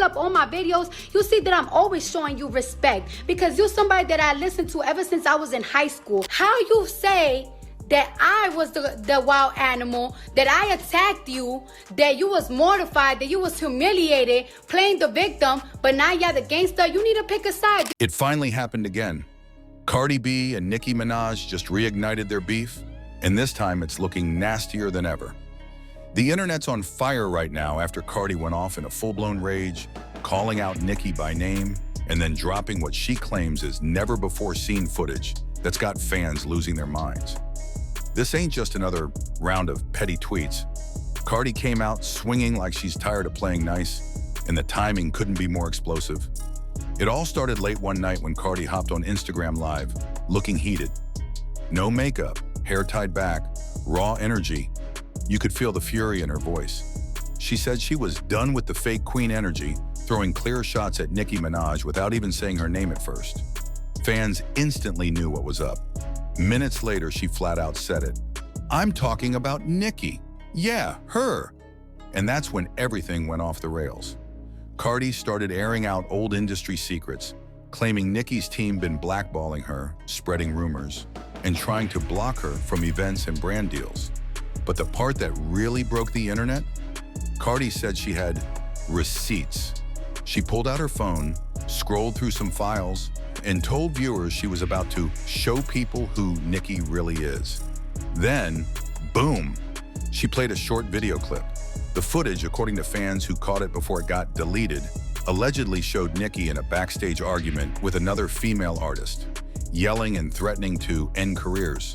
up all my videos, you see that I'm always showing you respect because you're somebody that I listened to ever since I was in high school. How you say that I was the wild animal, that I attacked you, that you was mortified, that you was humiliated, playing the victim, but now you're the gangster? You need to pick a side. It finally happened again. Cardi B and Nicki Minaj just reignited their beef, and this time it's looking nastier than ever. The internet's on fire right now after Cardi went off in a full-blown rage, calling out Nicki by name, and then dropping what she claims is never-before-seen footage that's got fans losing their minds. This ain't just another round of petty tweets. Cardi came out swinging like she's tired of playing nice, and the timing couldn't be more explosive. It all started late one night when Cardi hopped on Instagram Live, looking heated. No makeup, hair tied back, raw energy. You could feel the fury in her voice. She said she was done with the fake queen energy, throwing clear shots at Nicki Minaj without even saying her name at first. Fans instantly knew what was up. Minutes later, she flat out said it. "I'm talking about Nicki. Yeah, her." And that's when everything went off the rails. Cardi started airing out old industry secrets, claiming Nicki's team been blackballing her, spreading rumors, and trying to block her from events and brand deals. But the part that really broke the internet? Cardi said she had receipts. She pulled out her phone, scrolled through some files, and told viewers she was about to show people who Nicki really is. Then, boom, she played a short video clip. The footage, according to fans who caught it before it got deleted, allegedly showed Nicki in a backstage argument with another female artist, yelling and threatening to end careers.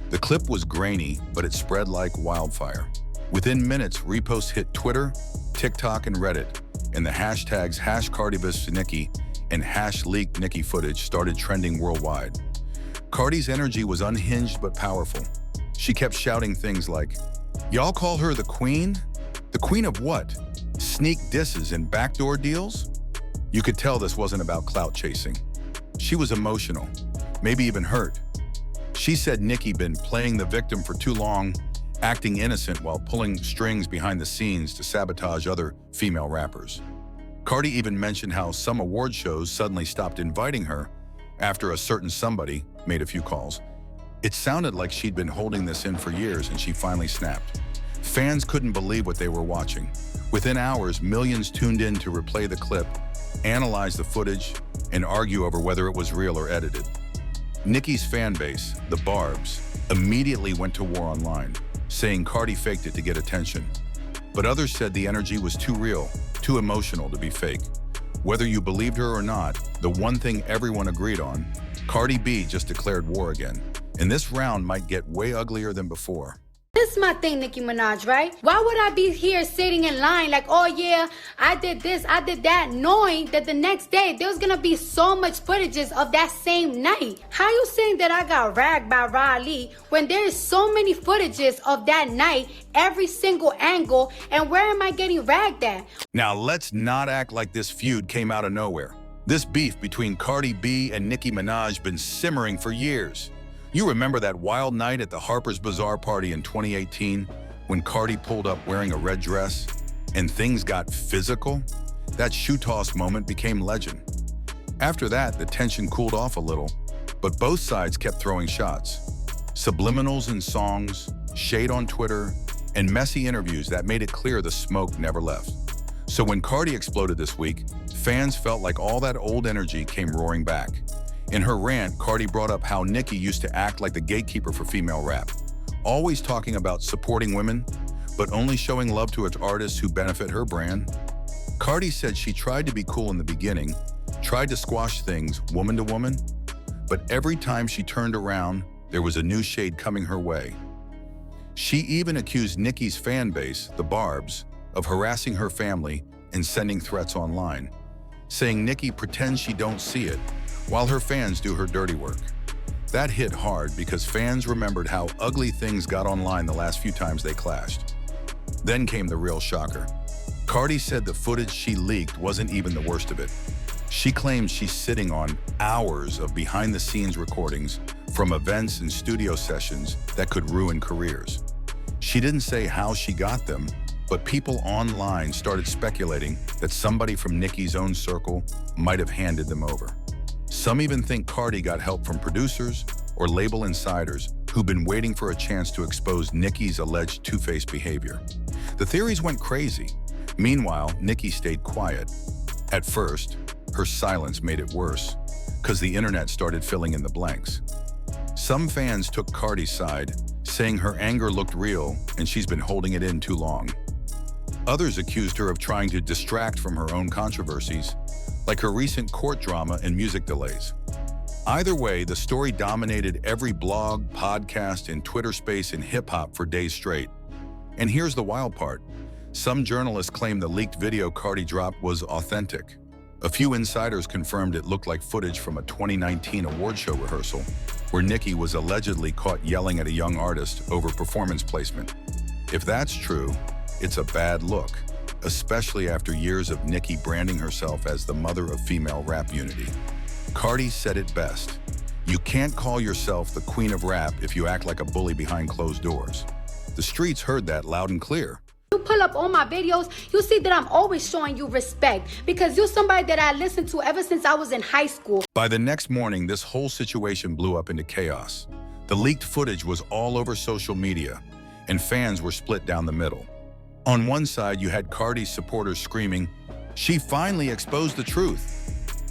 The clip was grainy, but it spread like wildfire. Within minutes, reposts hit Twitter, TikTok, and Reddit, and the hashtags #CardiBisNicki and #leaked footage started trending worldwide. Cardi's energy was unhinged but powerful. She kept shouting things like, "Y'all call her the queen? The queen of what? Sneak disses and backdoor deals?" You could tell this wasn't about clout chasing. She was emotional, maybe even hurt. She said Nicki been playing the victim for too long, acting innocent while pulling strings behind the scenes to sabotage other female rappers. Cardi even mentioned how some award shows suddenly stopped inviting her after a certain somebody made a few calls. It sounded like she'd been holding this in for years and she finally snapped. Fans couldn't believe what they were watching. Within hours, millions tuned in to replay the clip, analyze the footage, and argue over whether it was real or edited. Nicki's fan base, the Barbs, immediately went to war online, saying Cardi faked it to get attention. But others said the energy was too real, too emotional to be fake. Whether you believed her or not, the one thing everyone agreed on, Cardi B just declared war again. And this round might get way uglier than before. This is my thing, Nicki Minaj, right? Why would I be here sitting in line like, oh yeah, I did this, I did that, knowing that the next day there's gonna be so much footages of that same night? How you saying that I got ragged by Riley when there is so many footages of that night, every single angle, and where am I getting ragged at? Now let's not act like this feud came out of nowhere. This beef between Cardi B and Nicki Minaj been simmering for years. You remember that wild night at the Harper's Bazaar party in 2018 when Cardi pulled up wearing a red dress and things got physical? That shoe toss moment became legend. After that, the tension cooled off a little, but both sides kept throwing shots. Subliminals in songs, shade on Twitter, and messy interviews that made it clear the smoke never left. So when Cardi exploded this week, fans felt like all that old energy came roaring back. In her rant, Cardi brought up how Nicki used to act like the gatekeeper for female rap, always talking about supporting women, but only showing love to its artists who benefit her brand. Cardi said she tried to be cool in the beginning, tried to squash things woman to woman, but every time she turned around, there was a new shade coming her way. She even accused Nicki's fan base, the Barbs, of harassing her family and sending threats online, saying Nicki pretends she don't see it, while her fans do her dirty work. That hit hard because fans remembered how ugly things got online the last few times they clashed. Then came the real shocker. Cardi said the footage she leaked wasn't even the worst of it. She claims she's sitting on hours of behind-the-scenes recordings from events and studio sessions that could ruin careers. She didn't say how she got them, But people online started speculating that somebody from Nicki's own circle might have handed them over. Some even think Cardi got help from producers or label insiders who've been waiting for a chance to expose Nicki's alleged two-faced behavior. The theories went crazy. Meanwhile, Nicki stayed quiet. At first, her silence made it worse, because the internet started filling in the blanks. Some fans took Cardi's side, saying her anger looked real and she's been holding it in too long. Others accused her of trying to distract from her own controversies, like her recent court drama and music delays. Either way, the story dominated every blog, podcast, and Twitter space in hip-hop for days straight. And here's the wild part. Some journalists claim the leaked video Cardi dropped was authentic. A few insiders confirmed it looked like footage from a 2019 award show rehearsal, where Nicki was allegedly caught yelling at a young artist over performance placement. If that's true, it's a bad look, especially after years of Nicki branding herself as the mother of female rap unity. Cardi said it best. You can't call yourself the queen of rap if you act like a bully behind closed doors. The streets heard that loud and clear. You pull up all my videos, you see that I'm always showing you respect because you're somebody that I listened to ever since I was in high school. By the next morning, this whole situation blew up into chaos. The leaked footage was all over social media, and fans were split down the middle. On one side, you had Cardi's supporters screaming, "She finally exposed the truth."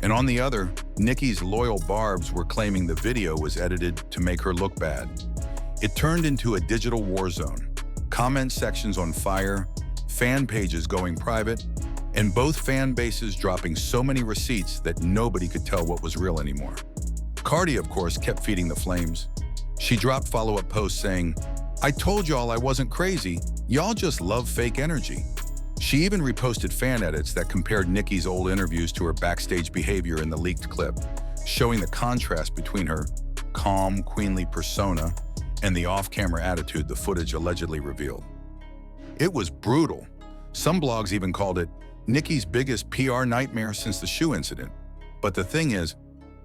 And on the other, Nicki's loyal barbs were claiming the video was edited to make her look bad. It turned into a digital war zone. Comment sections on fire, fan pages going private, and both fan bases dropping so many receipts that nobody could tell what was real anymore. Cardi, of course, kept feeding the flames. She dropped follow-up posts saying, "I told y'all I wasn't crazy. Y'all just love fake energy." She even reposted fan edits that compared Nicki's old interviews to her backstage behavior in the leaked clip, showing the contrast between her calm, queenly persona and the off-camera attitude the footage allegedly revealed. It was brutal. Some blogs even called it Nicki's biggest PR nightmare since the shoe incident. But the thing is,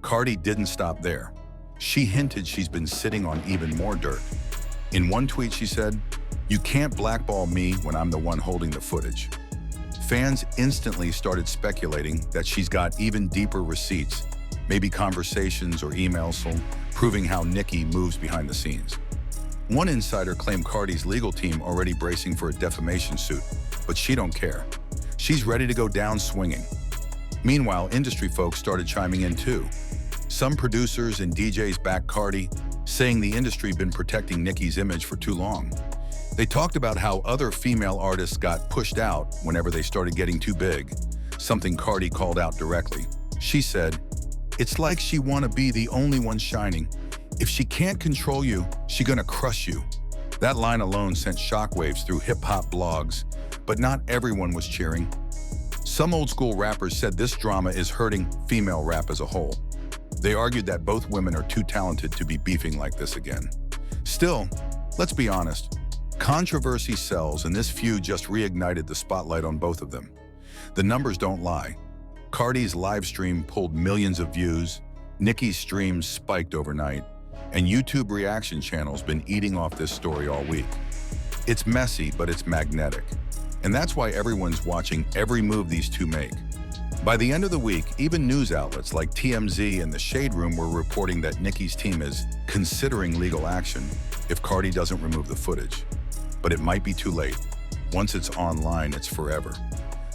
Cardi didn't stop there. She hinted she's been sitting on even more dirt. In one tweet, she said, "You can't blackball me when I'm the one holding the footage." Fans instantly started speculating that she's got even deeper receipts, maybe conversations or emails, proving how Nicki moves behind the scenes. One insider claimed Cardi's legal team already bracing for a defamation suit, but she don't care. She's ready to go down swinging. Meanwhile, industry folks started chiming in too. Some producers and DJs backed Cardi, saying the industry been protecting Nicki's image for too long. They talked about how other female artists got pushed out whenever they started getting too big, something Cardi called out directly. She said, "It's like she wanna be the only one shining. If she can't control you, she gonna crush you." That line alone sent shockwaves through hip-hop blogs, but not everyone was cheering. Some old-school rappers said this drama is hurting female rap as a whole. They argued that both women are too talented to be beefing like this again. Still, let's be honest, controversy sells, and this feud just reignited the spotlight on both of them. The numbers don't lie. Cardi's live stream pulled millions of views, Nicki's streams spiked overnight, and YouTube reaction channels been eating off this story all week. It's messy, but it's magnetic. And that's why everyone's watching every move these two make. By the end of the week, even news outlets like TMZ and The Shade Room were reporting that Nicki's team is considering legal action if Cardi doesn't remove the footage. But it might be too late. Once it's online, it's forever.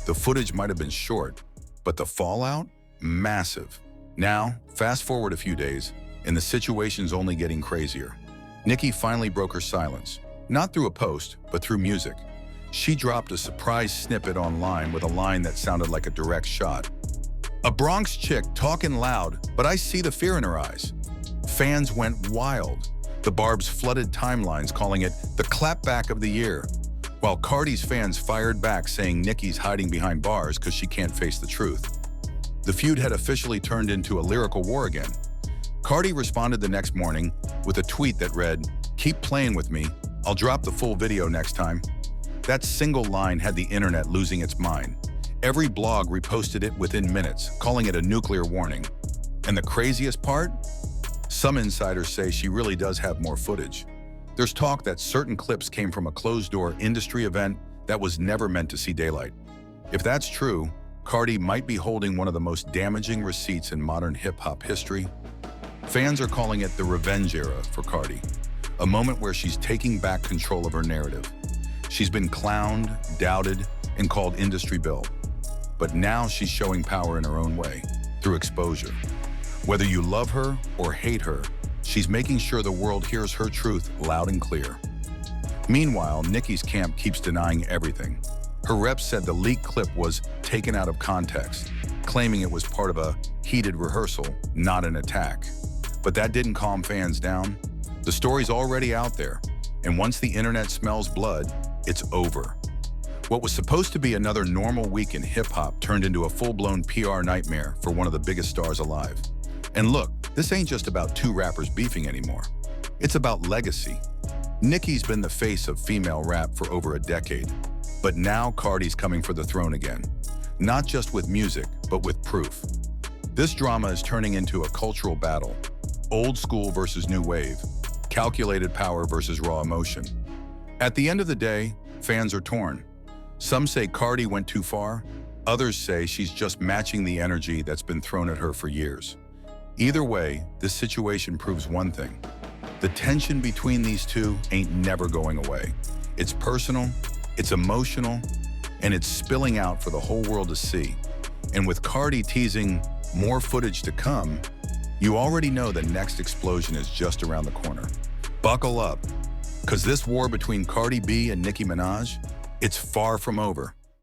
The footage might have been short, but the fallout? Massive. Now, fast forward a few days, and the situation's only getting crazier. Nicki finally broke her silence, not through a post, but through music. She dropped a surprise snippet online with a line that sounded like a direct shot. "A Bronx chick talking loud, but I see the fear in her eyes." Fans went wild. The Barbs flooded timelines, calling it the clapback of the year, while Cardi's fans fired back saying Nicki's hiding behind bars because she can't face the truth. The feud had officially turned into a lyrical war again. Cardi responded the next morning with a tweet that read, "Keep playing with me. I'll drop the full video next time." That single line had the internet losing its mind. Every blog reposted it within minutes, calling it a nuclear warning. And the craziest part? Some insiders say she really does have more footage. There's talk that certain clips came from a closed-door industry event that was never meant to see daylight. If that's true, Cardi might be holding one of the most damaging receipts in modern hip-hop history. Fans are calling it the revenge era for Cardi, a moment where she's taking back control of her narrative. She's been clowned, doubted, and called industry built. But now she's showing power in her own way, through exposure. Whether you love her or hate her, she's making sure the world hears her truth loud and clear. Meanwhile, Nicki's camp keeps denying everything. Her reps said the leaked clip was taken out of context, claiming it was part of a heated rehearsal, not an attack. But that didn't calm fans down. The story's already out there, and once the internet smells blood, it's over. What was supposed to be another normal week in hip-hop turned into a full-blown PR nightmare for one of the biggest stars alive. And look, this ain't just about two rappers beefing anymore. It's about legacy. Nicki's been the face of female rap for over a decade, but now Cardi's coming for the throne again. Not just with music, but with proof. This drama is turning into a cultural battle. Old school versus new wave. Calculated power versus raw emotion. At the end of the day, fans are torn. Some say Cardi went too far. Others say she's just matching the energy that's been thrown at her for years. Either way, this situation proves one thing. The tension between these two ain't never going away. It's personal, it's emotional, and it's spilling out for the whole world to see. And with Cardi teasing more footage to come, you already know the next explosion is just around the corner. Buckle up, because this war between Cardi B and Nicki Minaj, it's far from over.